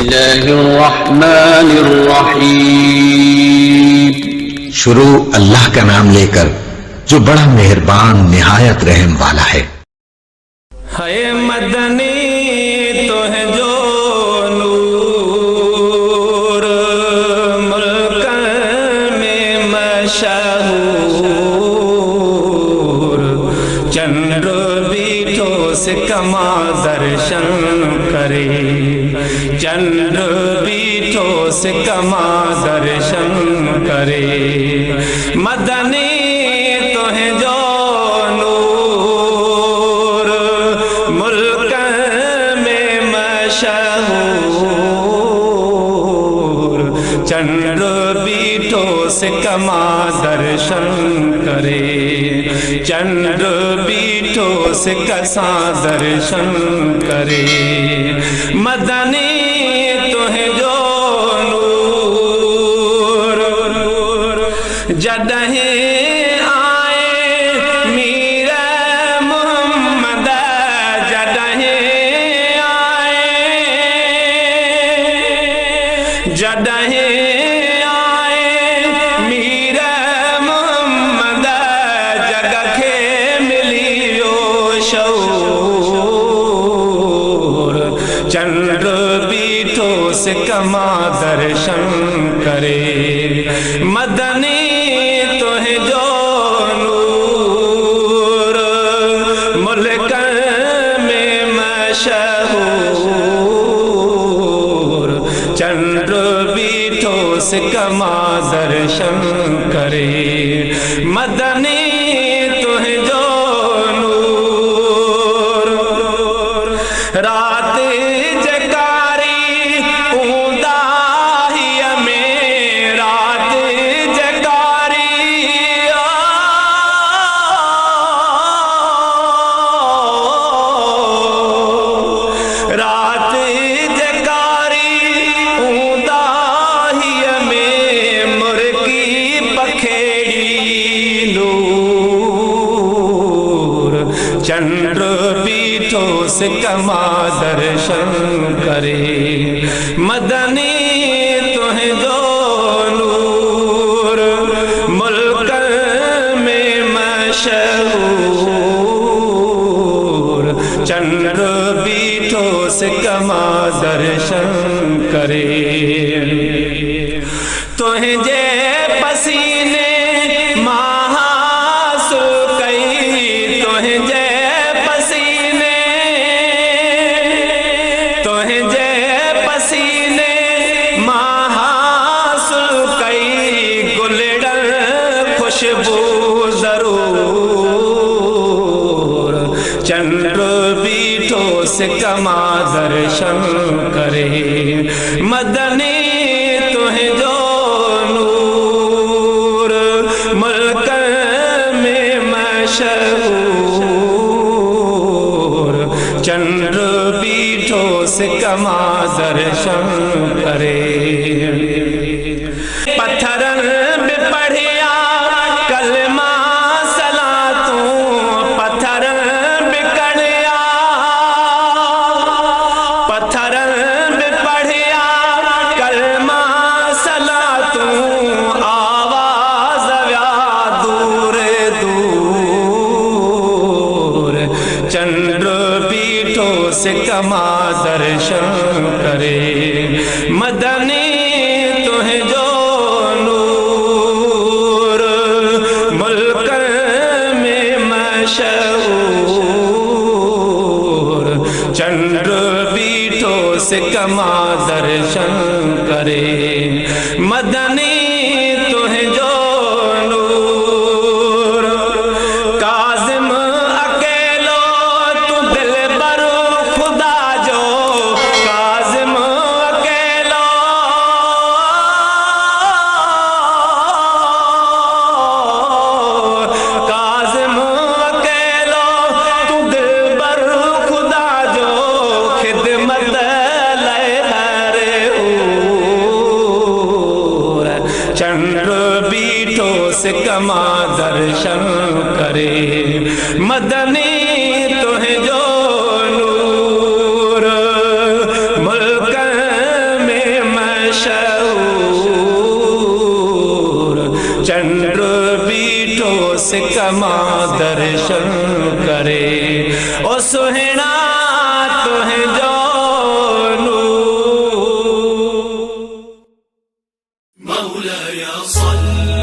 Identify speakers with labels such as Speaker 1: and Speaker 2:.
Speaker 1: الله الرحمن الرحيم
Speaker 2: شروع اللہ کا نام لے کر جو بڑا مہربان نہایت رحم والا ہے۔
Speaker 3: ہے مدنی تو ہے جو نور ملک میں مشہور، چندر بیٹھوں سے کما درشن کرے، چندر بیٹھوں سے کما درشن کرے، مدنی تو ہے جو نور ملک میں مشہور، چندر بیٹھوں سے کما درشن کرے، چندر بیٹھوں سے کساں درشن کرے، مدنی تو ہے جو نور جدہیں آئے میر محمد، جدہیں آئے، جدہیں آئے میر محمد، جگہ کے ملیو شعور، چندر بیٹھوں سے کما درشن کرے، مدنی تو ہے جو نور ملک میں مشہور، چندر بیٹھوں سے کما درشن کرے، مدنی تو ہے جو نور رات جکاری اوندا ہی میں، رات جکاری رات جکاری اوندا ہی میں، مرکی پکھیڑی نور، چندر بیٹھوں سے کما درشن کرے، مدنی تو ہے جو نور ملک میں مشہور، چندر بیٹھوں سے کما درشن کرے، تو ہے جے پسینے مہاسو کئی، تو ہے جے پسینے، تو ہے جے پسینے مہاسو کئی، گلڑن خوشبو ضرور، چندر بیٹھوں سے کما درشن کرے، مدنی تو ہے جو نور ملک میں مشہور، چندر بیٹھوں سے کما درشن کرے، پتھرن میں پڑھیا کلمہ صلاتوں، پتھرن میں کڑیا، پتھرن میں پڑھیا کلمہ صلاتوں، آواز ویا دور دور، چندر بیٹھوں سے کما درشن کرے، مدنی تو ہے جو نور ملک میں مشہور، چندر بیٹھوں سے کما درشن کرے، مدنی تو ہے جو نور کاظم اکیلو تو دل بر خدا جو، کاظم اکیلو، کاظم اکیلو تو دل بر خدا جو، خدمت لے ہر اور، چندر بیٹھوں سے کما درشن کرے، مدنی تو ہے جو نور ملک سما درشن کرے او سہنا تو ہے جو نور مولاي صل